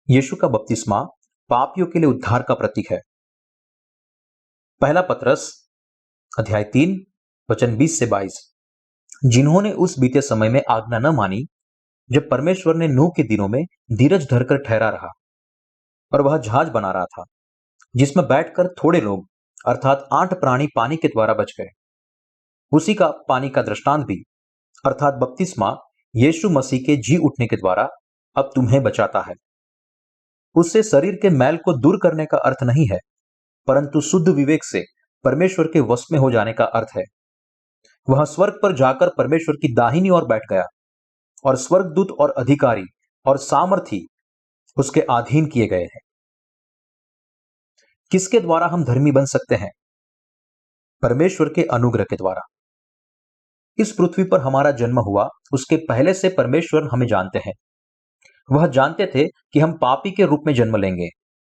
यीशु का बपतिस्मा पापियों के लिए उद्धार का प्रतीक है। पहला पतरस अध्याय 3 वचन 20 से 22। जिन्होंने उस बीते समय में आज्ञा न मानी, जब परमेश्वर ने नूह के दिनों में धीरज धरकर ठहरा रहा और वह जहाज बना रहा था, जिसमें बैठकर थोड़े लोग अर्थात 8 प्राणी पानी के द्वारा बच गए। उसी का पानी का दृष्टांत भी अर्थात बपतिस्मा यीशु मसीह के जी उठने के द्वारा अब तुम्हें बचाता है। उससे शरीर के मैल को दूर करने का अर्थ नहीं है, परंतु शुद्ध विवेक से परमेश्वर के वश में हो जाने का अर्थ है। वह स्वर्ग पर जाकर परमेश्वर की दाहिनी ओर बैठ गया और स्वर्गदूत और अधिकारी और सामर्थी उसके अधीन किए गए हैं। किसके द्वारा हम धर्मी बन सकते हैं? परमेश्वर के अनुग्रह के द्वारा। इस पृथ्वी पर हमारा जन्म हुआ उसके पहले से परमेश्वर हमें जानते हैं। वह जानते थे कि हम पापी के रूप में जन्म लेंगे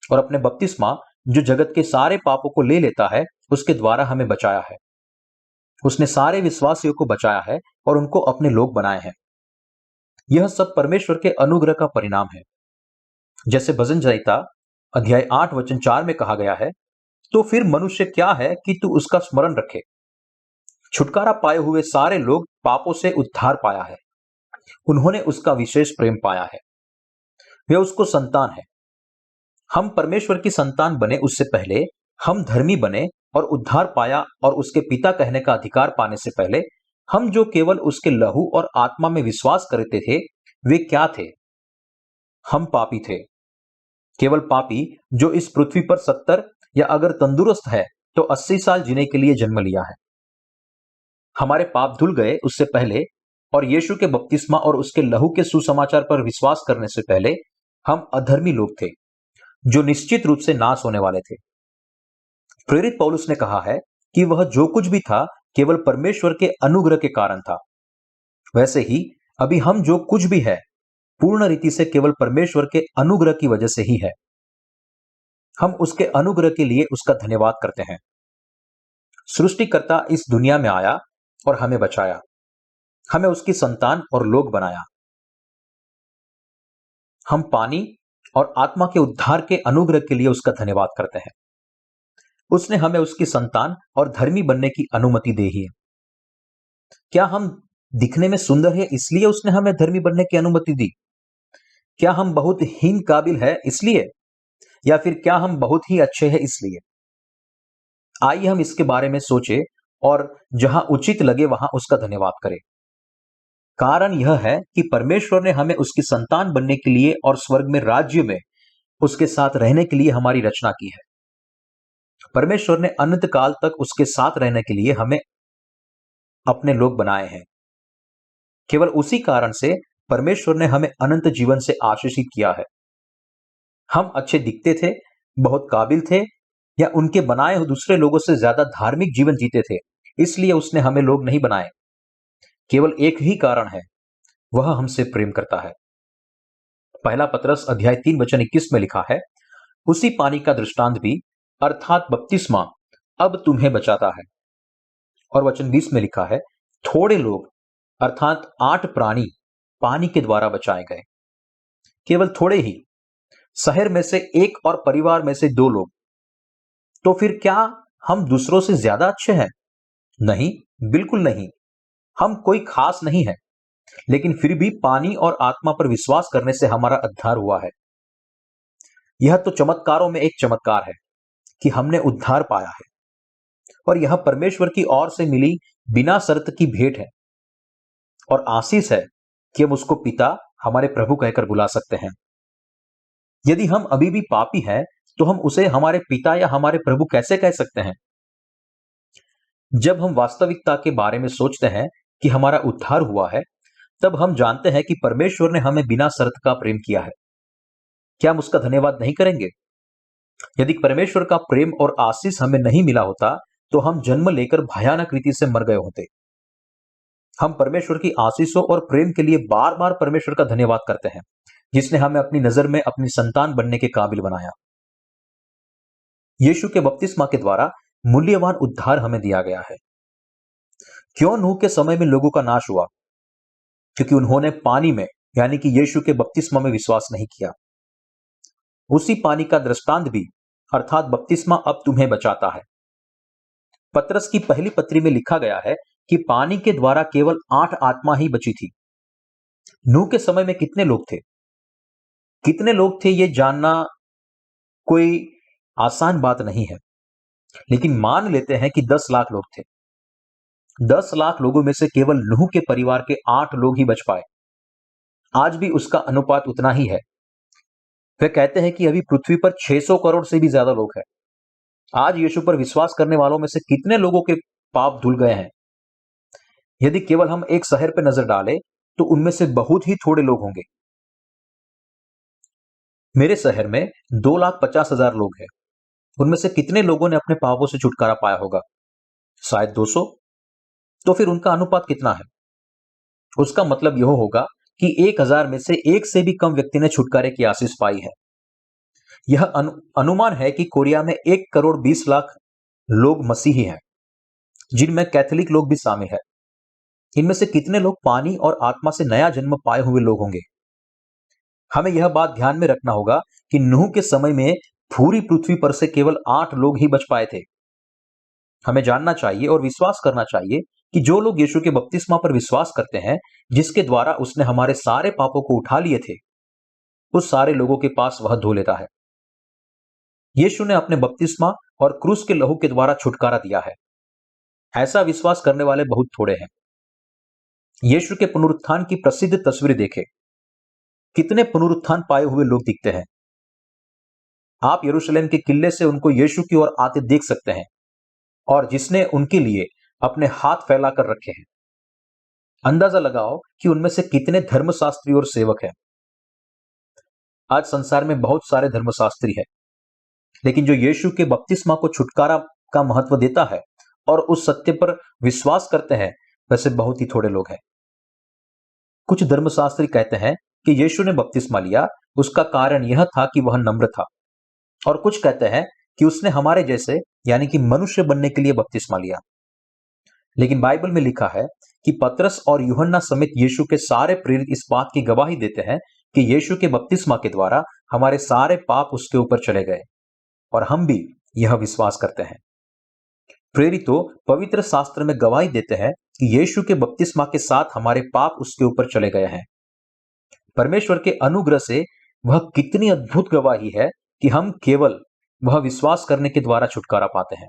और अपने बपतिस्मा, जो जगत के सारे पापों को ले लेता है, उसके द्वारा हमें बचाया है। उसने सारे विश्वासियों को बचाया है और उनको अपने लोग बनाए हैं। यह सब परमेश्वर के अनुग्रह का परिणाम है। जैसे भजन संहिता अध्याय 8 वचन 4 में कहा गया है, तो फिर मनुष्य क्या है कि तू उसका स्मरण रखे। छुटकारा पाए हुए सारे लोग पापों से उद्धार पाया है। उन्होंने उसका विशेष प्रेम पाया है। वे उसको संतान है। हम परमेश्वर की संतान बने उससे पहले, हम धर्मी बने और उद्धार पाया और उसके पिता कहने का अधिकार पाने से पहले, हम जो केवल उसके लहू और आत्मा में विश्वास करते थे, वे क्या थे? हम पापी थे। केवल पापी जो इस पृथ्वी पर 70 या अगर तंदुरुस्त है तो 80 साल जीने के लिए जन्म लिया है। हमारे पाप धुल गए उससे पहले और यीशु के बपतिस्मा और उसके लहू के सुसमाचार पर विश्वास करने से पहले हम अधर्मी लोग थे, जो निश्चित रूप से नाश होने वाले थे। प्रेरित पौलुस ने कहा है कि वह जो कुछ भी था केवल परमेश्वर के अनुग्रह के कारण था। वैसे ही अभी हम जो कुछ भी है पूर्ण रीति से केवल परमेश्वर के अनुग्रह की वजह से ही है। हम उसके अनुग्रह के लिए उसका धन्यवाद करते हैं। सृष्टिकर्ता इस दुनिया में आया और हमें बचाया, हमें उसकी संतान और लोग बनाया। हम पानी और आत्मा के उद्धार के अनुग्रह के लिए उसका धन्यवाद करते हैं। उसने हमें उसकी संतान और धर्मी बनने की अनुमति दी है। क्या हम दिखने में सुंदर है इसलिए उसने हमें धर्मी बनने की अनुमति दी? क्या हम बहुत हीन काबिल है इसलिए, या फिर क्या हम बहुत ही अच्छे हैं इसलिए? आइए हम इसके बारे में सोचें और जहां उचित लगे वहां उसका धन्यवाद करें। कारण यह है कि परमेश्वर ने हमें उसकी संतान बनने के लिए और स्वर्ग में राज्य में उसके साथ रहने के लिए हमारी रचना की है। परमेश्वर ने अनंत काल तक उसके साथ रहने के लिए हमें अपने लोग बनाए हैं। केवल उसी कारण से परमेश्वर ने हमें अनंत जीवन से आशीषित किया है। हम अच्छे दिखते थे, बहुत काबिल थे, या उनके बनाए हुए दूसरे लोगों से ज्यादा धार्मिक जीवन जीते थे, इसलिए उसने हमें लोग नहीं बनाए। केवल एक ही कारण है, वह हमसे प्रेम करता है। पहला पतरस अध्याय 3 वचन 21 में लिखा है, उसी पानी का दृष्टांत भी अर्थात बपतिस्मा अब तुम्हें बचाता है। और वचन 20 में लिखा है, थोड़े लोग अर्थात 8 प्राणी पानी के द्वारा बचाए गए। केवल थोड़े ही, शहर में से एक और परिवार में से 2 लोग। तो फिर क्या हम दूसरों से ज्यादा अच्छे हैं? नहीं, बिल्कुल नहीं। हम कोई खास नहीं है, लेकिन फिर भी पानी और आत्मा पर विश्वास करने से हमारा उद्धार हुआ है। यह तो चमत्कारों में एक चमत्कार है कि हमने उद्धार पाया है, और यह परमेश्वर की ओर से मिली बिना शर्त की भेंट है और आशीष है कि हम उसको पिता, हमारे प्रभु कहकर बुला सकते हैं। यदि हम अभी भी पापी हैं, तो हम उसे हमारे पिता या हमारे प्रभु कैसे कह सकते हैं? जब हम वास्तविकता के बारे में सोचते हैं कि हमारा उद्धार हुआ है, तब हम जानते हैं कि परमेश्वर ने हमें बिना शर्त का प्रेम किया है। क्या हम उसका धन्यवाद नहीं करेंगे? यदि परमेश्वर का प्रेम और आशीष हमें नहीं मिला होता, तो हम जन्म लेकर भयानक रीति से मर गए होते। हम परमेश्वर की आशीषों और प्रेम के लिए बार बार परमेश्वर का धन्यवाद करते हैं, जिसने हमें अपनी नजर में अपनी संतान बनने के काबिल बनाया। यीशु के बपतिस्मा के द्वारा मूल्यवान उद्धार हमें दिया गया है। क्यों नूह के समय में लोगों का नाश हुआ? क्योंकि उन्होंने पानी में यानी कि यीशु के बपतिस्मा में विश्वास नहीं किया। उसी पानी का दृष्टांत भी अर्थात बपतिस्मा अब तुम्हें बचाता है। पतरस की पहली पत्री में लिखा गया है कि पानी के द्वारा केवल 8 आत्मा ही बची थी। नूह के समय में कितने लोग थे? कितने लोग थे, यह जानना कोई आसान बात नहीं है, लेकिन मान लेते हैं कि 10 लाख लोग थे। 10 लाख लोगों में से केवल नूह के परिवार के 8 लोग ही बच पाए। आज भी उसका अनुपात उतना ही है। वे कहते हैं कि अभी पृथ्वी पर 600 करोड़ से भी ज्यादा लोग हैं। आज यीशु पर विश्वास करने वालों में से कितने लोगों के पाप धुल गए हैं? यदि केवल हम एक शहर पर नजर डालें तो उनमें से बहुत ही थोड़े लोग होंगे। मेरे शहर में 2,50,000 लोग हैं। उनमें से कितने लोगों ने अपने पापों से छुटकारा पाया होगा? शायद 200। तो फिर उनका अनुपात कितना है? उसका मतलब यह होगा कि 1,000 में से एक से भी कम व्यक्ति ने छुटकारे की आशीष पाई है। यह अनुमान है कि कोरिया में 1,20,00,000 लोग मसीही हैं, जिनमें कैथोलिक लोग भी शामिल हैं। इनमें से कितने लोग पानी और आत्मा से नया जन्म पाए हुए लोग होंगे? हमें यह बात ध्यान में रखना होगा कि नूह के समय में पूरी पृथ्वी पर से केवल 8 लोग ही बच पाए थे। हमें जानना चाहिए और विश्वास करना चाहिए कि जो लोग यीशु के बपतिस्मा पर विश्वास करते हैं, जिसके द्वारा उसने हमारे सारे पापों को उठा लिए थे, उस सारे लोगों के पास वह धो लेता है। यीशु ने अपने बपतिस्मा और क्रूस के लहू के द्वारा छुटकारा दिया है। ऐसा विश्वास करने वाले बहुत थोड़े हैं। यीशु के पुनरुत्थान की प्रसिद्ध तस्वीर देखें। कितने पुनरुत्थान पाए हुए लोग दिखते हैं। आप यरूशलेम के किले से उनको यीशु की ओर आते देख सकते हैं, और जिसने उनके लिए अपने हाथ फैलाकर रखे हैं। अंदाजा लगाओ कि उनमें से कितने धर्मशास्त्री और सेवक हैं। आज संसार में बहुत सारे धर्मशास्त्री हैं, लेकिन जो यीशु के बपतिस्मा को छुटकारा का महत्व देता है और उस सत्य पर विश्वास करते हैं, वैसे बहुत ही थोड़े लोग हैं। कुछ धर्मशास्त्री कहते हैं कि यीशु ने बपतिस्मा लिया, उसका कारण यह था कि वह नम्र था, और कुछ कहते हैं कि उसने हमारे जैसे यानी कि मनुष्य बनने के लिए बपतिस्मा लिया। लेकिन बाइबल में लिखा है कि पतरस और यूहन्ना समेत यीशु के सारे प्रेरित इस बात की गवाही देते हैं कि यीशु के बपतिस्मा के द्वारा हमारे सारे पाप उसके ऊपर चले गए, और हम भी यह विश्वास करते हैं। प्रेरितों पवित्र शास्त्र में गवाही देते हैं कि यीशु के बपतिस्मा के साथ हमारे पाप उसके ऊपर चले गए हैं। परमेश्वर के अनुग्रह से वह कितनी अद्भुत गवाही है कि हम केवल वह विश्वास करने के द्वारा छुटकारा पाते हैं।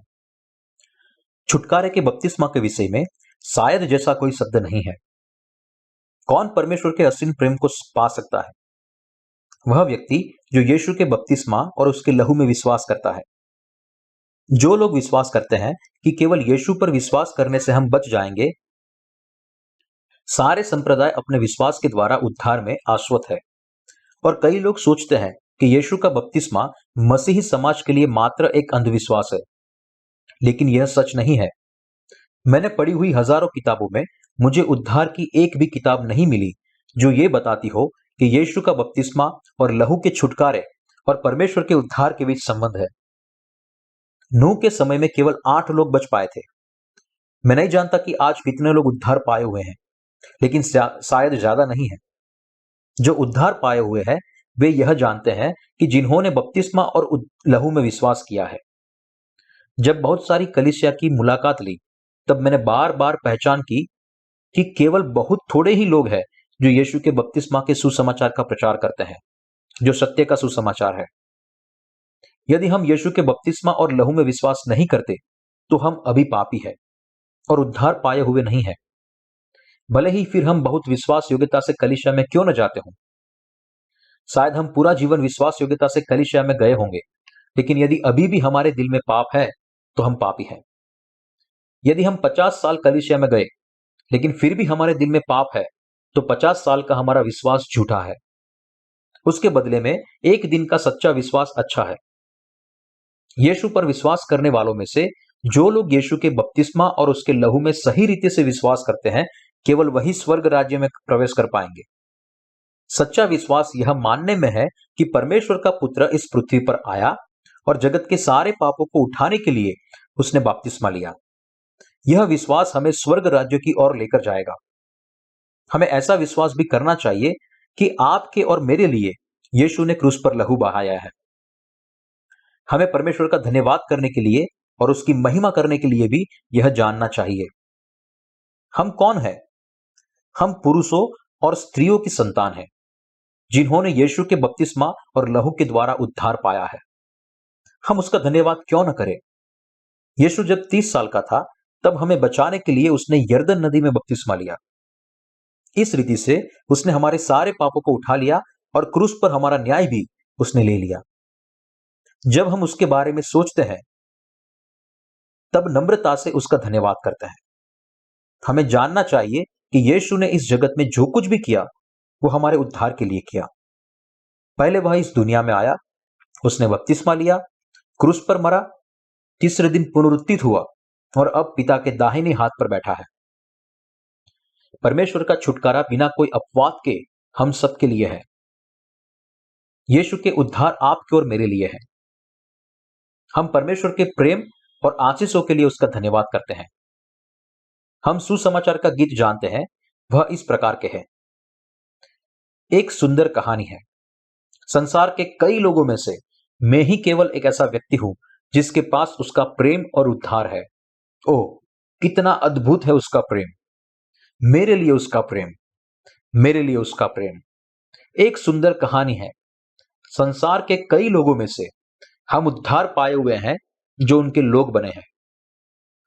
छुटकारे के बपतिस्मा के विषय में शायद जैसा कोई शब्द नहीं है। कौन परमेश्वर के असीम प्रेम को पा सकता है? वह व्यक्ति जो यीशु के बपतिस्मा और उसके लहू में विश्वास करता है। जो लोग विश्वास करते हैं कि केवल यीशु पर विश्वास करने से हम बच जाएंगे, सारे संप्रदाय अपने विश्वास के द्वारा उद्धार में आश्वस्त है। और कई लोग सोचते हैं कि यीशु का बपतिस्मा मसीही समाज के लिए मात्र एक अंधविश्वास है, लेकिन यह सच नहीं है। मैंने पढ़ी हुई हजारों किताबों में मुझे उद्धार की एक भी किताब नहीं मिली जो ये बताती हो कि यीशु का बपतिस्मा और लहू के छुटकारे और परमेश्वर के उद्धार के बीच संबंध है। नूह के समय में केवल 8 लोग बच पाए थे। मैं नहीं जानता कि आज कितने लोग उद्धार पाए हुए हैं, लेकिन शायद ज्यादा नहीं है। जो उद्धार पाए हुए हैं वे यह जानते हैं कि जिन्होंने बपतिस्मा और लहू में विश्वास किया है। जब बहुत सारी कलीसिया की मुलाकात ली, तब मैंने बार बार पहचान की कि केवल बहुत थोड़े ही लोग हैं जो यीशु के बपतिस्मा के सुसमाचार का प्रचार करते हैं, जो सत्य का सुसमाचार है। यदि हम यीशु के बपतिस्मा और लहू में विश्वास नहीं करते, तो हम अभी पापी हैं और उद्धार पाए हुए नहीं हैं। भले ही फिर हम बहुत विश्वास योग्यता से कलीसिया में क्यों न जाते हों। शायद हम पूरा जीवन विश्वास योग्यता से कलीसिया में गए होंगे, लेकिन यदि अभी भी हमारे दिल में पाप है, तो हम पापी हैं। यदि हम 50 साल कलीसिया में गए, लेकिन फिर भी हमारे दिल में पाप है, तो 50 साल का हमारा विश्वास झूठा है। उसके बदले में एक दिन का सच्चा विश्वास अच्छा है। यीशु पर विश्वास करने वालों में से जो लोग यीशु के बपतिस्मा और उसके लहू में सही रीति से विश्वास करते हैं, केवल वही स्वर्ग राज्य में प्रवेश कर पाएंगे। सच्चा विश्वास यह मानने में है कि परमेश्वर का पुत्र इस पृथ्वी पर आया और जगत के सारे पापों को उठाने के लिए उसने बपतिस्मा लिया। यह विश्वास हमें स्वर्ग राज्य की ओर लेकर जाएगा। हमें ऐसा विश्वास भी करना चाहिए कि आपके और मेरे लिए यीशु ने क्रूस पर लहू बहाया है। हमें परमेश्वर का धन्यवाद करने के लिए और उसकी महिमा करने के लिए भी यह जानना चाहिए। हम कौन हैं? हम पुरुषों और स्त्रियों की संतान हैं, जिन्होंने यीशु के बपतिस्मा और लहू के द्वारा उद्धार पाया है। हम उसका धन्यवाद क्यों न करें? यीशु जब 30 साल का था, तब हमें बचाने के लिए उसने यरदन नदी में बपतिस्मा लिया। इस रीति से उसने हमारे सारे पापों को उठा लिया और क्रूस पर हमारा न्याय भी उसने ले लिया। जब हम उसके बारे में सोचते हैं, तब नम्रता से उसका धन्यवाद करते हैं। हमें जानना चाहिए कि यीशु ने इस जगत में जो कुछ भी किया, वो हमारे उद्धार के लिए किया। पहले वह इस दुनिया में आया, उसने बपतिस्मा लिया, क्रूस पर मरा, तीसरे दिन पुनरुत्थित हुआ और अब पिता के दाहिने हाथ पर बैठा है। परमेश्वर का छुटकारा बिना कोई अपवाद के हम सब के लिए है। यीशु के उद्धार आपके और मेरे लिए है। हम परमेश्वर के प्रेम और आशीषों के लिए उसका धन्यवाद करते हैं। हम सुसमाचार का गीत जानते हैं, वह इस प्रकार के है। एक सुंदर कहानी है। संसार के कई लोगों में से मैं ही केवल एक ऐसा व्यक्ति हूं जिसके पास उसका प्रेम और उद्धार है। ओह, कितना अद्भुत है उसका प्रेम! मेरे लिए उसका प्रेम, मेरे लिए उसका प्रेम। एक सुंदर कहानी है। संसार के कई लोगों में से हम उद्धार पाए हुए हैं, जो उनके लोग बने हैं।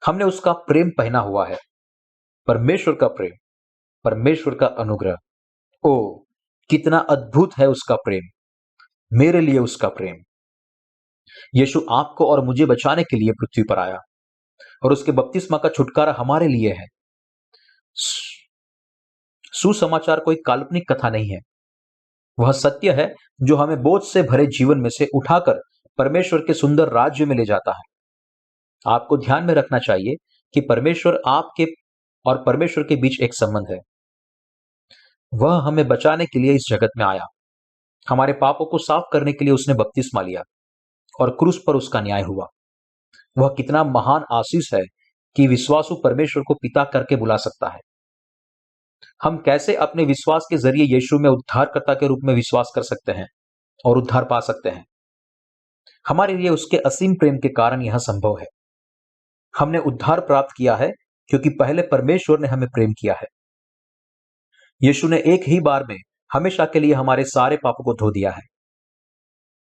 हमने उसका प्रेम पहना हुआ है। परमेश्वर का प्रेम, परमेश्वर का अनुग्रह। ओह, कितना अद्भुत है उसका प्रेम, मेरे लिए उसका प्रेम। यीशु आपको और मुझे बचाने के लिए पृथ्वी पर आया और उसके बपतिस्मा का छुटकारा हमारे लिए है। सुसमाचार कोई काल्पनिक कथा नहीं है। वह सत्य है जो हमें बोझ से भरे जीवन में से उठाकर परमेश्वर के सुंदर राज्य में ले जाता है। आपको ध्यान में रखना चाहिए कि परमेश्वर आपके और परमेश्वर के बीच एक संबंध है। वह हमें बचाने के लिए इस जगत में आया। हमारे पापों को साफ करने के लिए उसने बपतिस्मा लिया और क्रूस पर उसका न्याय हुआ। वह कितना महान आशीष है कि विश्वासु परमेश्वर को पिता करके बुला सकता है। हम कैसे अपने विश्वास के जरिए यीशु में उद्धारकर्ता के रूप में विश्वास कर सकते हैं और उद्धार पा सकते हैं? हमारे लिए उसके असीम प्रेम के कारण यह संभव है। हमने उद्धार प्राप्त किया है क्योंकि पहले परमेश्वर ने हमें प्रेम किया है। यीशु ने एक ही बार में हमेशा के लिए हमारे सारे पापों को धो दिया है।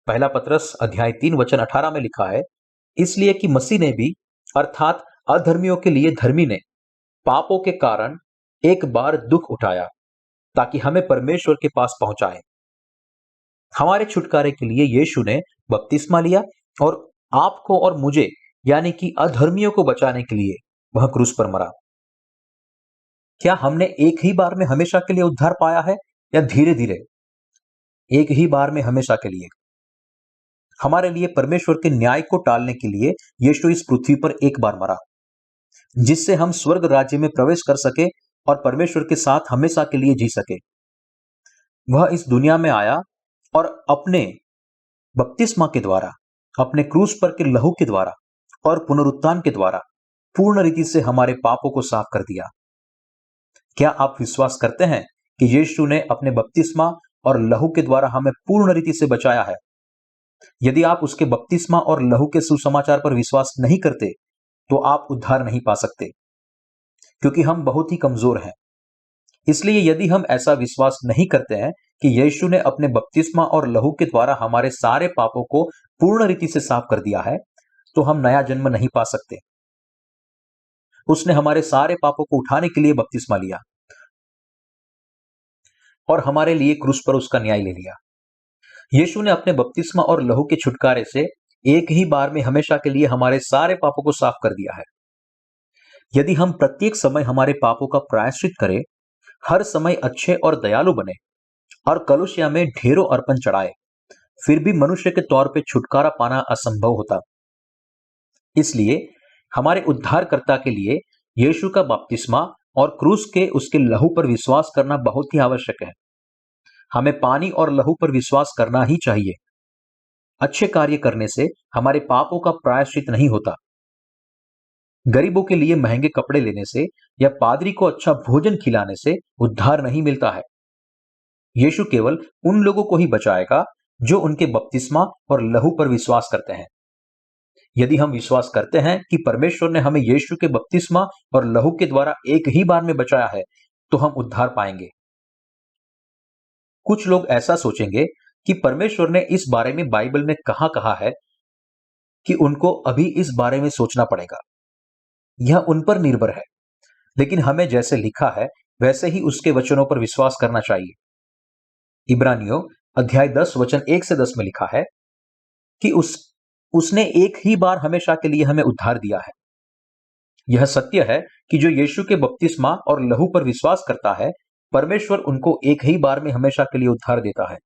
पहला पतरस अध्याय 3 वचन 18 में लिखा है, इसलिए कि मसीह ने भी, अर्थात अधर्मियों के लिए धर्मी ने, पापों के कारण एक बार दुख उठाया ताकि हमें परमेश्वर के पास पहुंचाए। हमारे छुटकारे के लिए यीशु ने बपतिस्मा लिया और आपको और मुझे, यानी कि अधर्मियों को बचाने के लिए वह क्रूस पर मरा। क्या हमने एक ही बार में हमेशा के लिए उद्धार पाया है या धीरे धीरे? एक ही बार में हमेशा के लिए। हमारे लिए परमेश्वर के न्याय को टालने के लिए यीशु इस पृथ्वी पर एक बार मरा, जिससे हम स्वर्ग राज्य में प्रवेश कर सके और परमेश्वर के साथ हमेशा के लिए जी सके। वह इस दुनिया में आया और अपने बपतिस्मा के द्वारा, अपने क्रूस पर के लहू के द्वारा और पुनरुत्थान के द्वारा पूर्ण रीति से हमारे पापों को साफ कर दिया। क्या आप विश्वास करते हैं कि यीशु ने अपने बपतिस्मा और लहू के द्वारा हमें पूर्ण रीति से बचाया है? यदि आप उसके बपतिस्मा और लहू के सुसमाचार पर विश्वास नहीं करते, तो आप उद्धार नहीं पा सकते, क्योंकि हम बहुत ही कमजोर हैं। इसलिए यदि हम ऐसा विश्वास नहीं करते हैं कि यीशु ने अपने बपतिस्मा और लहू के द्वारा हमारे सारे पापों को पूर्ण रीति से साफ कर दिया है, तो हम नया जन्म नहीं पा सकते। उसने हमारे सारे पापों को उठाने के लिए बपतिस्मा लिया और हमारे लिए क्रूस पर उसका न्याय ले लिया। यीशु ने अपने बपतिस्मा और लहू के छुटकारे से एक ही बार में हमेशा के लिए हमारे सारे पापों को साफ कर दिया है। यदि हम प्रत्येक समय हमारे पापों का प्रायश्चित करें, हर समय अच्छे और दयालु बने और कलुष्या में ढेरों अर्पण चढ़ाए, फिर भी मनुष्य के तौर पे छुटकारा पाना असंभव होता। इसलिए हमारे उद्धारकर्ता के लिए यीशु का बपतिस्मा और क्रूस के उसके लहू पर विश्वास करना बहुत ही आवश्यक है। हमें पानी और लहू पर विश्वास करना ही चाहिए। अच्छे कार्य करने से हमारे पापों का प्रायश्चित नहीं होता। गरीबों के लिए महंगे कपड़े लेने से या पादरी को अच्छा भोजन खिलाने से उद्धार नहीं मिलता है। यीशु केवल उन लोगों को ही बचाएगा जो उनके बपतिस्मा और लहू पर विश्वास करते हैं। यदि हम विश्वास करते हैं कि परमेश्वर ने हमें यीशु के बपतिस्मा और लहू के द्वारा एक ही बार में बचाया है, तो हम उद्धार पाएंगे। कुछ लोग ऐसा सोचेंगे कि परमेश्वर ने इस बारे में बाइबल में कहां कहा है कि उनको अभी इस बारे में सोचना पड़ेगा। यह उन पर निर्भर है, लेकिन हमें जैसे लिखा है वैसे ही उसके वचनों पर विश्वास करना चाहिए। इब्रानियों अध्याय 10 वचन 1 से 10 में लिखा है कि उसने एक ही बार हमेशा के लिए हमें उद्धार दिया है। यह सत्य है कि जो यीशु के बपतिस्मा और लहू पर विश्वास करता है, परमेश्वर उनको एक ही बार में हमेशा के लिए उद्धार देता है।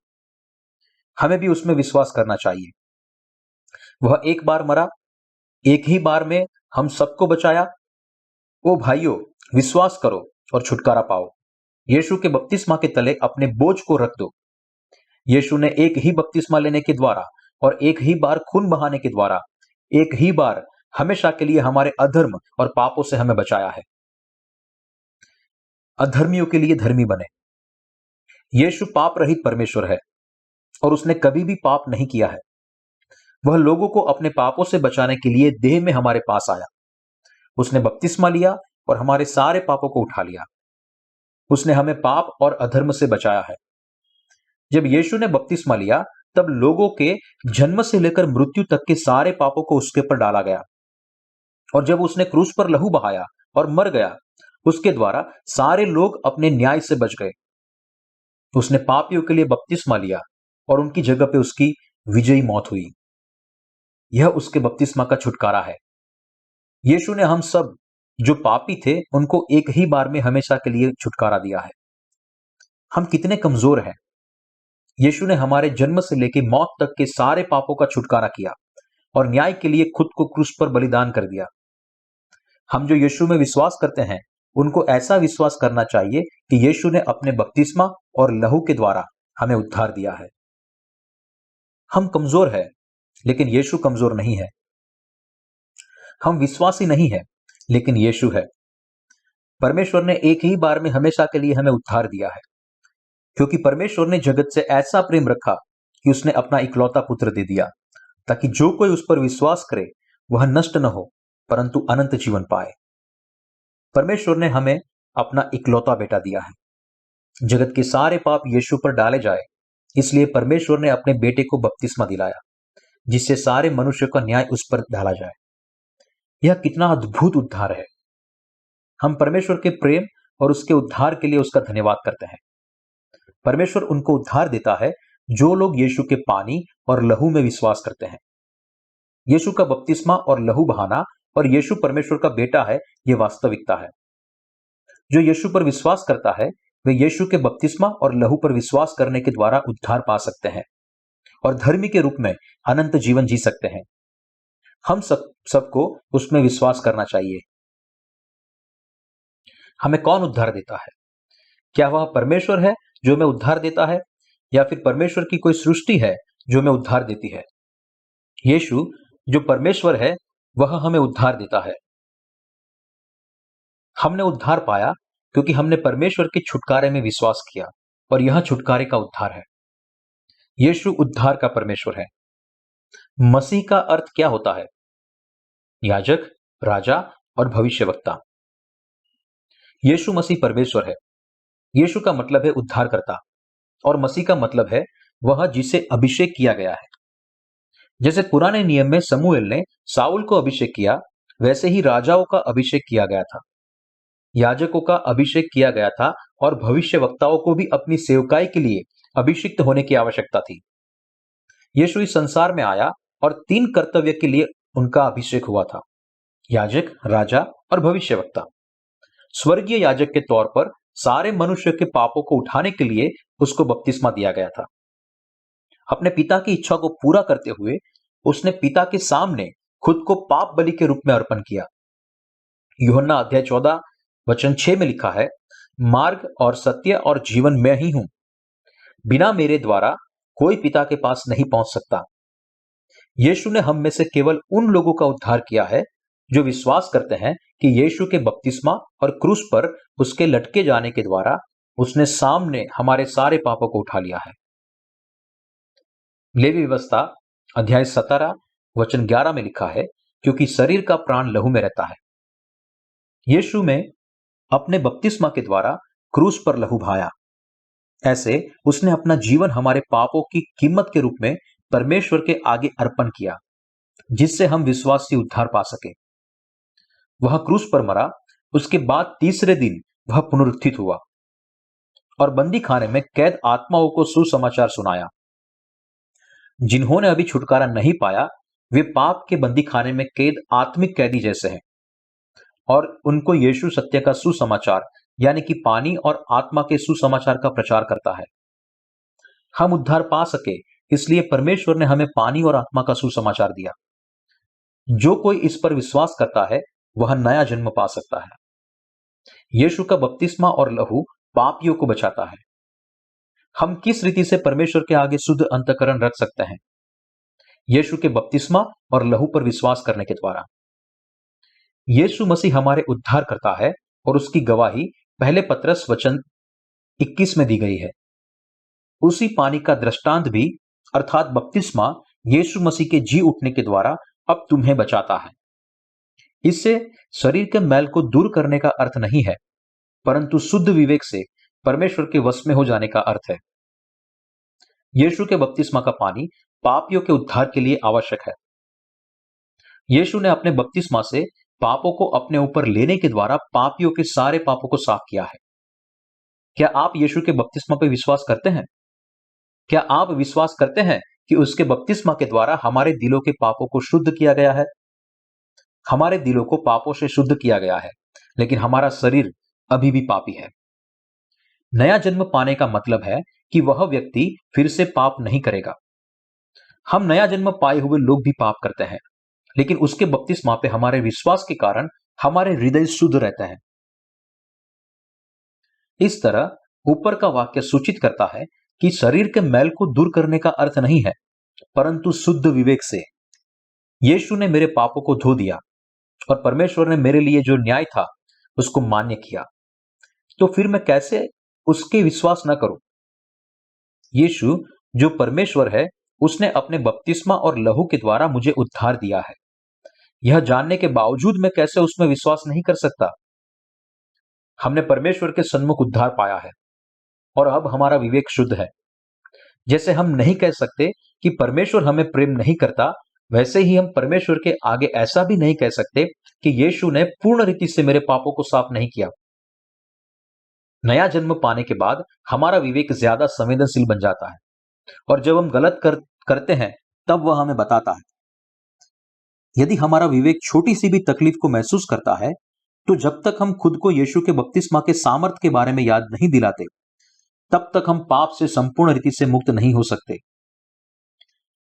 हमें भी उसमें विश्वास करना चाहिए। वह एक बार मरा, एक ही बार में हम सबको बचाया। ओ भाइयों, विश्वास करो और छुटकारा पाओ। यीशु के बपतिस्मा के तले अपने बोझ को रख दो। यीशु ने एक ही बपतिस्मा लेने के द्वारा और एक ही बार खून बहाने के द्वारा एक ही बार हमेशा के लिए हमारे अधर्म और पापों से हमें बचाया है। अधर्मियों के लिए धर्मी बने। यीशु पाप रहित परमेश्वर है और उसने कभी भी पाप नहीं किया है। वह लोगों को अपने पापों से बचाने के लिए देह में हमारे पास आया। उसने बपतिस्मा लिया और हमारे सारे पापों को उठा लिया। उसने हमें पाप और अधर्म से बचाया है। जब यीशु ने बपतिस्मा लिया, तब लोगों के जन्म से लेकर मृत्यु तक के सारे पापों को उसके ऊपर डाला गया। और जब उसने क्रूस पर लहू बहाया और मर गया, उसके द्वारा सारे लोग अपने न्याय से बच गए। उसने पापियों के लिए बपतिस्मा लिया और उनकी जगह पे उसकी विजयी मौत हुई। यह उसके बपतिस्मा का छुटकारा है। यीशु ने हम सब जो पापी थे उनको एक ही बार में हमेशा के लिए छुटकारा दिया है। हम कितने कमजोर हैं। यीशु ने हमारे जन्म से लेकर मौत तक के सारे पापों का छुटकारा किया और न्याय के लिए खुद को क्रूस पर बलिदान कर दिया। हम जो यीशु में विश्वास करते हैं, उनको ऐसा विश्वास करना चाहिए कि यीशु ने अपने बपतिस्मा और लहू के द्वारा हमें उद्धार दिया है। हम कमजोर हैं, लेकिन यीशु कमजोर नहीं है। हम विश्वासी नहीं है, लेकिन यीशु है। परमेश्वर ने एक ही बार में हमेशा के लिए हमें उद्धार दिया है, क्योंकि परमेश्वर ने जगत से ऐसा प्रेम रखा कि उसने अपना इकलौता पुत्र दे दिया, ताकि जो कोई उस पर विश्वास करे वह नष्ट न हो, परंतु अनंत जीवन पाए। परमेश्वर ने हमें अपना इकलौता बेटा दिया है। जगत के सारे पाप यीशु पर डाले जाए, इसलिए परमेश्वर ने अपने बेटे को बपतिस्मा दिलाया, जिससे सारे मनुष्य का न्याय उस पर डाला जाए। यह कितना अद्भुत उद्धार है। हम परमेश्वर के प्रेम और उसके उद्धार के लिए उसका धन्यवाद करते हैं। परमेश्वर उनको उद्धार देता है जो लोग यीशु के पानी और लहू में विश्वास करते हैं। यीशु का बपतिस्मा और लहू बहाना और यीशु परमेश्वर का बेटा है, यह वास्तविकता है। जो यीशु पर विश्वास करता है, वे यीशु के बपतिस्मा और लहू पर विश्वास करने के द्वारा उद्धार पा सकते हैं और धर्मी के रूप में अनंत जीवन जी सकते हैं। हम सबको उसमें विश्वास करना चाहिए। हमें कौन उद्धार देता है? क्या वह परमेश्वर है जो हमें उद्धार देता है, या फिर परमेश्वर की कोई सृष्टि है जो हमें उद्धार देती है? यीशु जो परमेश्वर है, वह हमें उद्धार देता है। हमने उद्धार पाया क्योंकि हमने परमेश्वर के छुटकारे में विश्वास किया, और यह छुटकारे का उद्धार है। यीशु उद्धार का परमेश्वर है। मसीह का अर्थ क्या होता है? याजक, राजा और भविष्यवक्ता। यीशु मसीह परमेश्वर है। यीशु का मतलब है उद्धारकर्ता, और मसीह का मतलब है वह जिसे अभिषेक किया गया है। जैसे पुराने नियम में समूएल ने साउल को अभिषेक किया, वैसे ही राजाओं का अभिषेक किया गया था, याजकों का अभिषेक किया गया था, और भविष्यवक्ताओं को भी अपनी सेवकाई के लिए अभिषिक्त होने की आवश्यकता थी। यीशु इस संसार में आया और 3 कर्तव्य के लिए उनका अभिषेक हुआ था: याजक, राजा और भविष्यवक्ता। स्वर्गीय याजक के तौर पर सारे मनुष्य के पापों को उठाने के लिए उसको बपतिस्मा दिया गया था। अपने पिता की इच्छा को पूरा करते हुए उसने पिता के सामने खुद को पाप बलि के रूप में अर्पण किया। यूहन्ना अध्याय 14 वचन 6 में लिखा है, मार्ग और सत्य और जीवन मैं ही हूं, बिना मेरे द्वारा कोई पिता के पास नहीं पहुंच सकता। यीशु ने हम में से केवल उन लोगों का उद्धार किया है जो विश्वास करते हैं कि यीशु के बपतिस्मा और क्रूस पर उसके लटके जाने के द्वारा उसने सामने हमारे सारे पापों को उठा लिया है। लेवी व्यवस्था अध्याय 17 वचन 11 में लिखा है, क्योंकि शरीर का प्राण लहू में रहता है। यीशु में अपने बपतिस्मा के द्वारा क्रूस पर लहू बहाया। ऐसे उसने अपना जीवन हमारे पापों की कीमत के रूप में परमेश्वर के आगे अर्पण किया, जिससे हम विश्वास से उद्धार पा सके। वह क्रूस पर मरा, उसके बाद तीसरे दिन वह पुनरुत्थित हुआ और बंदी खाने में कैद आत्माओं को सुसमाचार सुनाया। जिन्होंने अभी छुटकारा नहीं पाया, वे पाप के बंदी खाने में कैद आत्मिक कैदी जैसे हैं और उनको यीशु सत्य का सुसमाचार यानी कि पानी और आत्मा के सुसमाचार का प्रचार करता है। हम उद्धार पा सके, इसलिए परमेश्वर ने हमें पानी और आत्मा का सुसमाचार दिया। जो कोई इस पर विश्वास करता है वह नया जन्म पा सकता है। यीशु का बपतिस्मा और लहू पापियों को बचाता है। हम किस रीति से परमेश्वर के आगे शुद्ध अंतःकरण रख सकते हैं? यीशु के बपतिस्मा और लहू पर विश्वास करने के द्वारा। यीशु मसीह हमारे उद्धार करता है और उसकी गवाही पहले पत्रस वचन 21 में दी गई है। उसी पानी का दृष्टांत भी अर्थात बपतिस्मा यीशु मसीह के जी उठने के द्वारा अब तुम्हें बचाता है। इससे शरीर के मैल को दूर करने का अर्थ नहीं है, परंतु शुद्ध विवेक से परमेश्वर के वश में हो जाने का अर्थ है। यीशु के बपतिस्मा का पानी पापियों के उद्धार के लिए आवश्यक है। यीशु ने अपने बपतिस्मा से पापों को अपने ऊपर लेने के द्वारा पापियों के सारे पापों को साफ किया है। क्या आप यीशु के बपतिस्मा पर विश्वास करते हैं? क्या आप विश्वास करते हैं कि उसके बपतिस्मा के द्वारा हमारे दिलों के पापों को शुद्ध किया गया है? हमारे दिलों को पापों से शुद्ध किया गया है, लेकिन हमारा शरीर अभी भी पापी है। नया जन्म पाने का मतलब है कि वह व्यक्ति फिर से पाप नहीं करेगा। हम नया जन्म पाए हुए लोग भी पाप करते हैं, लेकिन उसके बपतिस्मा पे हमारे विश्वास के कारण हमारे हृदय शुद्ध रहते हैं। इस तरह ऊपर का वाक्य सूचित करता है कि शरीर के मैल को दूर करने का अर्थ नहीं है, परंतु शुद्ध विवेक से। यीशु ने मेरे पापों को धो दिया और परमेश्वर ने मेरे लिए जो न्याय था उसको मान्य किया। तो फिर मैं कैसे उसके विश्वास न करूं? यीशु जो परमेश्वर है, उसने अपने बपतिस्मा और लहू के द्वारा मुझे उद्धार दिया है। यह जानने के बावजूद मैं कैसे उसमें विश्वास नहीं कर सकता? हमने परमेश्वर के सन्मुख उद्धार पाया है और अब हमारा विवेक शुद्ध है। जैसे हम नहीं कह सकते कि परमेश्वर हमें प्रेम नहीं करता, वैसे ही हम परमेश्वर के आगे ऐसा भी नहीं कह सकते कि यीशु ने पूर्ण रीति से मेरे पापों को साफ नहीं किया। नया जन्म पाने के बाद हमारा विवेक ज्यादा संवेदनशील बन जाता है और जब हम करते हैं तब वह हमें बताता है। यदि हमारा विवेक छोटी सी भी तकलीफ को महसूस करता है, तो जब तक हम खुद को यीशु के बपतिस्मा के सामर्थ के बारे में याद नहीं दिलाते, तब तक हम पाप से संपूर्ण रीति से मुक्त नहीं हो सकते।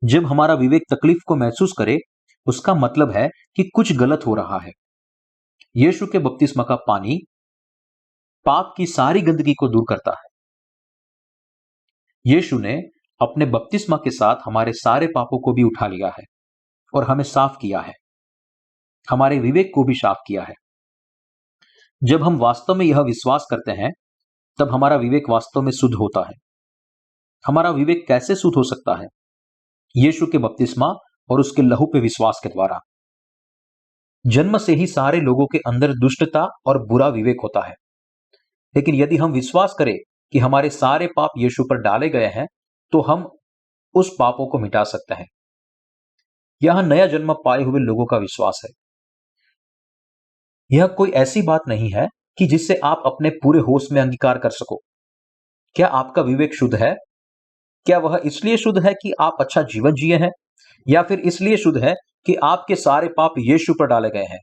जब हमारा विवेक तकलीफ को महसूस करे, उसका मतलब है कि कुछ गलत हो रहा है। यीशु के बपतिस्मा का पानी पाप की सारी गंदगी को दूर करता है। यीशु ने अपने बपतिस्मा के साथ हमारे सारे पापों को भी उठा लिया है और हमें साफ किया है, हमारे विवेक को भी साफ किया है। जब हम वास्तव में यह विश्वास करते हैं, तब हमारा विवेक वास्तव में शुद्ध होता है। हमारा विवेक कैसे शुद्ध हो सकता है? यीशु के बपतिस्मा और उसके लहू पे विश्वास के द्वारा। जन्म से ही सारे लोगों के अंदर दुष्टता और बुरा विवेक होता है, लेकिन यदि हम विश्वास करें कि हमारे सारे पाप यीशु पर डाले गए हैं, तो हम उस पापों को मिटा सकते हैं। यह नया जन्म पाए हुए लोगों का विश्वास है। यह कोई ऐसी बात नहीं है कि जिससे आप अपने पूरे होश में अंगीकार कर सको। क्या आपका विवेक शुद्ध है? क्या वह इसलिए शुद्ध है कि आप अच्छा जीवन जिए हैं, या फिर इसलिए शुद्ध है कि आपके सारे पाप यीशु पर डाले गए हैं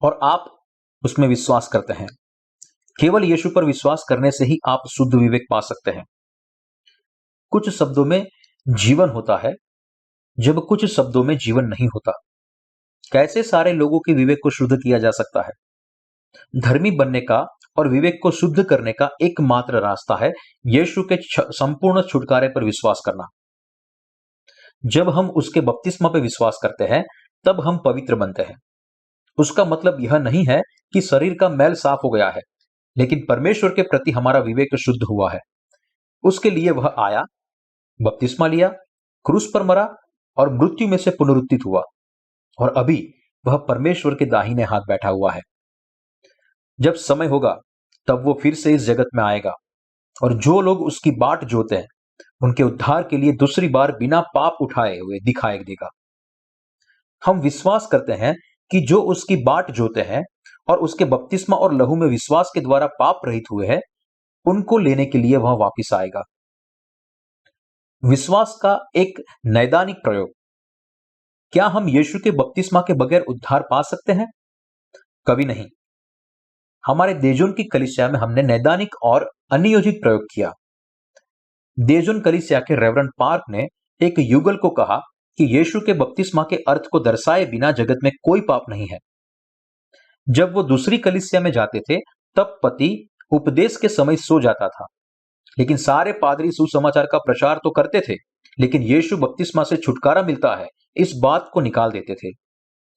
और आप उसमें विश्वास करते हैं? केवल यीशु पर विश्वास करने से ही आप शुद्ध विवेक पा सकते हैं। कुछ शब्दों में जीवन होता है, जब कुछ शब्दों में जीवन नहीं होता। कैसे सारे लोगों के विवेक को शुद्ध किया जा सकता है? धर्मी बनने का और विवेक को शुद्ध करने का एकमात्र रास्ता है यीशु के संपूर्ण छुटकारे पर विश्वास करना। जब हम उसके बपतिस्मा पर विश्वास करते हैं, तब हम पवित्र बनते हैं। उसका मतलब यह नहीं है कि शरीर का मैल साफ हो गया है, लेकिन परमेश्वर के प्रति हमारा विवेक शुद्ध हुआ है। उसके लिए वह आया, बपतिस्मा लिया, क्रूस पर मरा और मृत्यु में से पुनरुत्थित हुआ और अभी वह परमेश्वर के दाहिने हाथ बैठा हुआ है। जब समय होगा तब वो फिर से इस जगत में आएगा और जो लोग उसकी बाट जोते हैं उनके उद्धार के लिए दूसरी बार बिना पाप उठाए हुए दिखाई देगा। हम विश्वास करते हैं कि जो उसकी बाट जोते हैं और उसके बपतिस्मा और लहू में विश्वास के द्वारा पाप रहित हुए हैं, उनको लेने के लिए वह वापिस आएगा। विश्वास का एक नैदानिक प्रयोग। क्या हम यीशु के बपतिस्मा के बगैर उद्धार पा सकते हैं? कभी नहीं। हमारे देजोन की कलीसिया में हमने नैदानिक और अनियोजित प्रयोग किया। देजोन कलीसिया के रेवरेंड पार्क ने एक युगल को कहा कि यीशु के बपतिस्मा के अर्थ को दर्शाए बिना जगत में कोई पाप नहीं है। जब वो दूसरी कलीसिया में जाते थे तब पति उपदेश के समय सो जाता था, लेकिन सारे पादरी सुसमाचार का प्रचार तो करते थे, लेकिन यीशु बपतिस्मा से छुटकारा मिलता है इस बात को निकाल देते थे।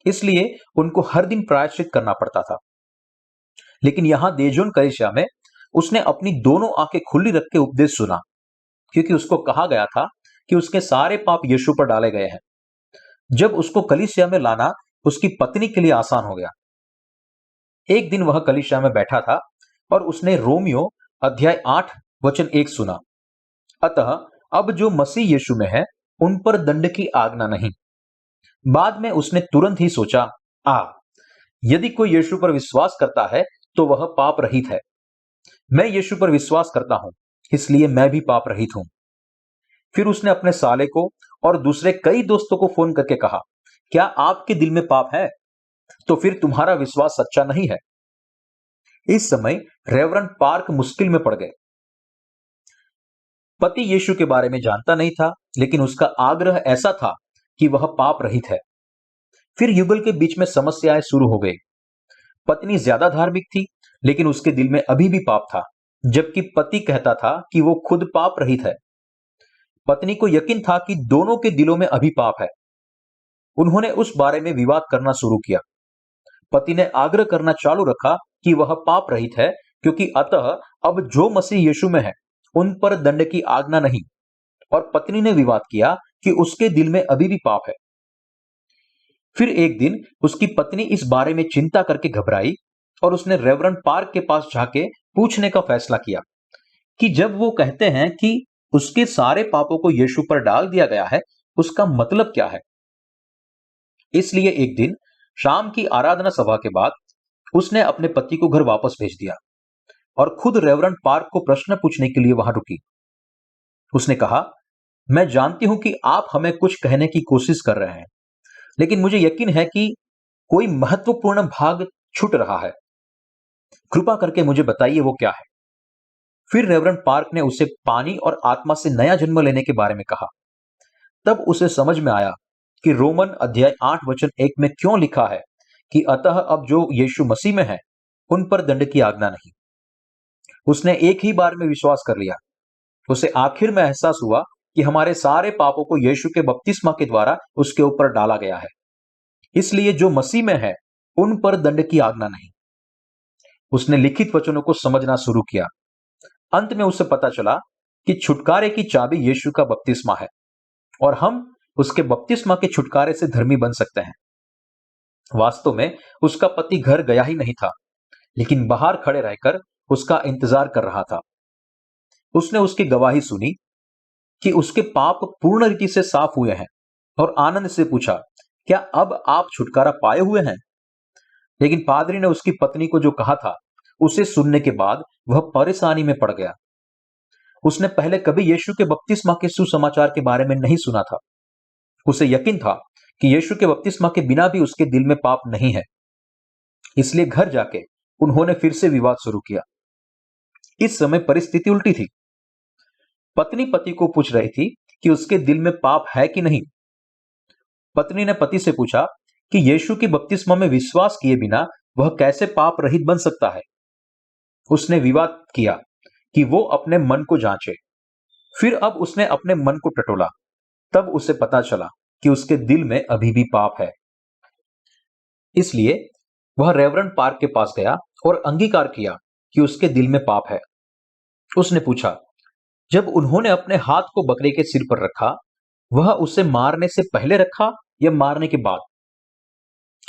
इसलिए उनको हर दिन प्रायश्चित करना पड़ता था। लेकिन यहां देजोन कलीसिया में उसने अपनी दोनों आंखें खुली रख के उपदेश सुना, क्योंकि उसको कहा गया था कि उसके सारे पाप यीशु पर डाले गए हैं। जब उसको कलीसिया में लाना उसकी पत्नी के लिए आसान हो गया। एक दिन वह कलीसिया में बैठा था और उसने रोमियो अध्याय 8 वचन 1 सुना। अतः अब जो मसीह यीशु में है उन पर दंड की आज्ञा नहीं। बाद में उसने तुरंत ही सोचा, यदि कोई यीशु पर विश्वास करता है तो वह पाप रहित है। मैं यीशु पर विश्वास करता हूं, इसलिए मैं भी पाप रहित हूं। फिर उसने अपने साले को और दूसरे कई दोस्तों को फोन करके कहा, क्या आपके दिल में पाप है? तो फिर तुम्हारा विश्वास सच्चा नहीं है। इस समय रेवरेंड पार्क मुश्किल में पड़ गए। पति यीशु के बारे में जानता नहीं था, लेकिन उसका आग्रह ऐसा था कि वह पाप रहित है। फिर युगल के बीच में समस्याएं शुरू हो गई। पत्नी ज्यादा धार्मिक थी, लेकिन उसके दिल में अभी भी पाप था, जबकि पति कहता था कि वो खुद पाप रहित है। पत्नी को यकीन था कि दोनों के दिलों में अभी पाप है। उन्होंने उस बारे में विवाद करना शुरू किया। पति ने आग्रह करना चालू रखा कि वह पाप रहित है, क्योंकि अतः अब जो मसीह यीशु में है उन पर दंड की आज्ञा नहीं। और पत्नी ने विवाद किया कि उसके दिल में अभी भी पाप है। फिर एक दिन उसकी पत्नी इस बारे में चिंता करके घबराई और उसने रेवरेंड पार्क के पास जाके पूछने का फैसला किया कि जब वो कहते हैं कि उसके सारे पापों को यीशु पर डाल दिया गया है, उसका मतलब क्या है। इसलिए एक दिन शाम की आराधना सभा के बाद उसने अपने पति को घर वापस भेज दिया और खुद रेवरेंड पार्क को प्रश्न पूछने के लिए वहां रुकी। उसने कहा, मैं जानती हूं कि आप हमें कुछ कहने की कोशिश कर रहे हैं, लेकिन मुझे यकीन है कि कोई महत्वपूर्ण भाग छूट रहा है। कृपा करके मुझे बताइए वो क्या है। फिर रेवरेंड पार्क ने उसे पानी और आत्मा से नया जन्म लेने के बारे में कहा। तब उसे समझ में आया कि रोमन अध्याय 8 वचन 1 में क्यों लिखा है कि अतः अब जो यीशु मसीह में है उन पर दंड की आज्ञा नहीं। उसने एक ही बार में विश्वास कर लिया। उसे आखिर में एहसास हुआ कि हमारे सारे पापों को यीशु के बपतिस्मा के द्वारा उसके ऊपर डाला गया है। इसलिए जो मसीह में है उन पर दंड की आज्ञा नहीं। उसने लिखित वचनों को समझना शुरू किया। अंत में उसे पता चला कि छुटकारे की चाबी यीशु का बपतिस्मा है और हम उसके बपतिस्मा के छुटकारे से धर्मी बन सकते हैं। वास्तव में उसका पति घर गया ही नहीं था, लेकिन बाहर खड़े रहकर उसका इंतजार कर रहा था। उसने उसकी गवाही सुनी कि उसके पाप पूर्ण रीति से साफ हुए हैं और आनंद से पूछा, क्या अब आप छुटकारा पाए हुए हैं? लेकिन पादरी ने उसकी पत्नी को जो कहा था उसे सुनने के बाद वह परेशानी में पड़ गया। उसने पहले कभी यीशु के बपतिस्मा के सुसमाचार के बारे में नहीं सुना था। उसे यकीन था कि यीशु के बपतिस्मा के बिना भी उसके दिल में पाप नहीं है। इसलिए घर जाके उन्होंने फिर से विवाद शुरू किया। इस समय परिस्थिति उल्टी थी। पत्नी पति को पूछ रही थी कि उसके दिल में पाप है कि नहीं। पत्नी ने पति से पूछा कि यीशु के बपतिस्मा में विश्वास किए बिना वह कैसे पाप रहित बन सकता है। उसने विवाद किया कि वो अपने मन को जांचे। फिर अब उसने अपने मन को टटोला। तब उसे पता चला कि उसके दिल में अभी भी पाप है। इसलिए वह रेवरेंड पार्क के पास गया और अंगीकार किया कि उसके दिल में पाप है। उसने पूछा, जब उन्होंने अपने हाथ को बकरे के सिर पर रखा, वह उसे मारने से पहले रखा या मारने के बाद?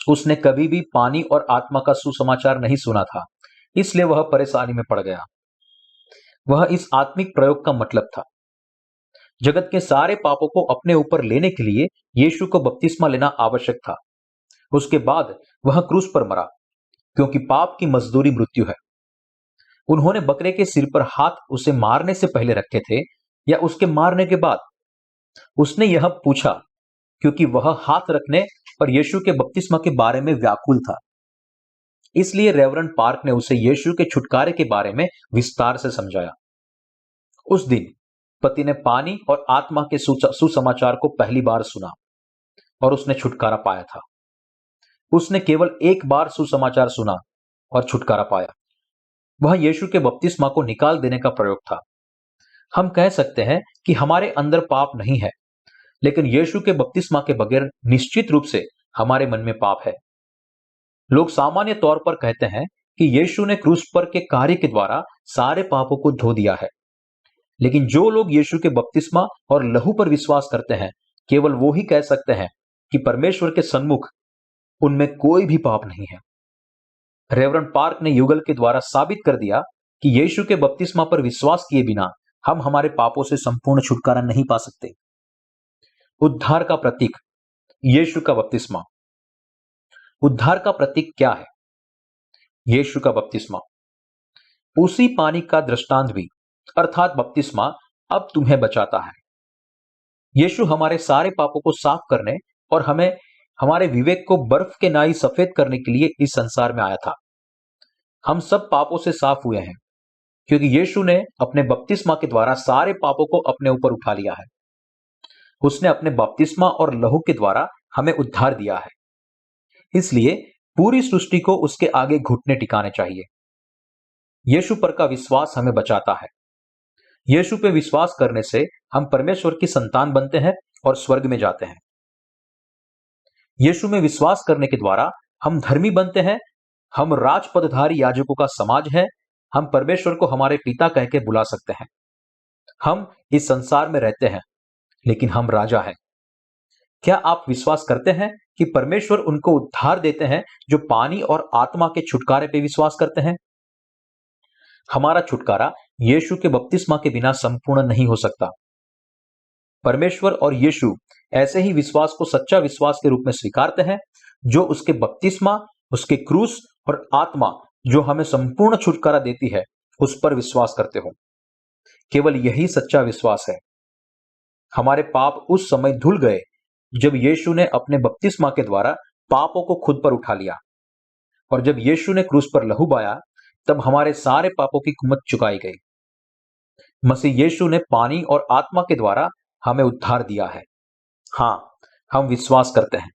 उसने कभी भी पानी और आत्मा का सुसमाचार नहीं सुना था, इसलिए वह परेशानी में पड़ गया। वह इस आत्मिक प्रयोग का मतलब था। जगत के सारे पापों को अपने ऊपर लेने के लिए यीशु को बपतिस्मा लेना आवश्यक था। उसके बाद वह क्रूस पर मरा, क्योंकि पाप की मजदूरी मृत्यु है। उन्होंने बकरे के सिर पर हाथ उसे मारने से पहले रखे थे या उसके मारने के बाद? उसने यह पूछा क्योंकि वह हाथ रखने और यीशु के बपतिस्मा के बारे में व्याकुल था। इसलिए रेवरेंड पार्क ने उसे यीशु के छुटकारे के बारे में विस्तार से समझाया। उस दिन पति ने पानी और आत्मा के सुसमाचार को पहली बार सुना और उसने छुटकारा पाया था। उसने केवल एक बार सुसमाचार सुना और छुटकारा पाया। वह यीशु के बपतिस्मा को निकाल देने का प्रयोग था। हम कह सकते हैं कि हमारे अंदर पाप नहीं है, लेकिन यीशु के बपतिस्मा के बगैर निश्चित रूप से हमारे मन में पाप है। लोग सामान्य तौर पर कहते हैं कि यीशु ने क्रूस पर के कार्य के द्वारा सारे पापों को धो दिया है, लेकिन जो लोग यीशु के बपतिस्मा और लहू पर विश्वास करते हैं, केवल वो ही कह सकते हैं कि परमेश्वर के सन्मुख उनमें कोई भी पाप नहीं है। रेवरेंड पार्क ने युगल के द्वारा साबित कर दिया कि यीशु के बपतिस्मा पर विश्वास किए बिना हम हमारे पापों से संपूर्ण छुटकारा नहीं पा सकते। उद्धार का प्रतीक यीशु का बपतिस्मा। उद्धार का प्रतीक क्या है? यीशु का बपतिस्मा। उसी पानी का दृष्टांत भी, अर्थात बपतिस्मा, अब तुम्हें बचाता है। यीशु हमारे सारे पापों को साफ करने और हमें हमारे विवेक को बर्फ के नाई सफेद करने के लिए इस संसार में आया था। हम सब पापों से साफ हुए हैं क्योंकि यीशु ने अपने बपतिस्मा के द्वारा सारे पापों को अपने ऊपर उठा लिया है। उसने अपने बपतिस्मा और लहू के द्वारा हमें उद्धार दिया है। इसलिए पूरी सृष्टि को उसके आगे घुटने टिकाने चाहिए। यीशु पर का विश्वास हमें बचाता है। यीशु पे विश्वास करने से हम परमेश्वर की संतान बनते हैं और स्वर्ग में जाते हैं। यीशु में विश्वास करने के द्वारा हम धर्मी बनते हैं। हम राजपदधारी याजकों का समाज है। हम परमेश्वर को हमारे पिता कह के बुला सकते हैं। हम इस संसार में रहते हैं, लेकिन हम राजा हैं। क्या आप विश्वास करते हैं कि परमेश्वर उनको उद्धार देते हैं जो पानी और आत्मा के छुटकारे पे विश्वास करते हैं? हमारा छुटकारा यीशु के बपतिस्मा के बिना संपूर्ण नहीं हो सकता। परमेश्वर और यीशु ऐसे ही विश्वास को सच्चा विश्वास के रूप में स्वीकारते हैं जो उसके बपतिस्मा, उसके क्रूस और आत्मा जो हमें संपूर्ण छुटकारा देती है, उस पर विश्वास करते हो। केवल यही सच्चा विश्वास है। हमारे पाप उस समय धुल गए जब यीशु ने अपने बपतिस्मा के द्वारा पापों को खुद पर उठा लिया, और जब यीशु ने क्रूस पर लहू बहाया, तब हमारे सारे पापों की कीमत चुकाई गई। मसीह यीशु ने पानी और आत्मा के द्वारा हमें उद्धार दिया है। हाँ, हम विश्वास करते हैं।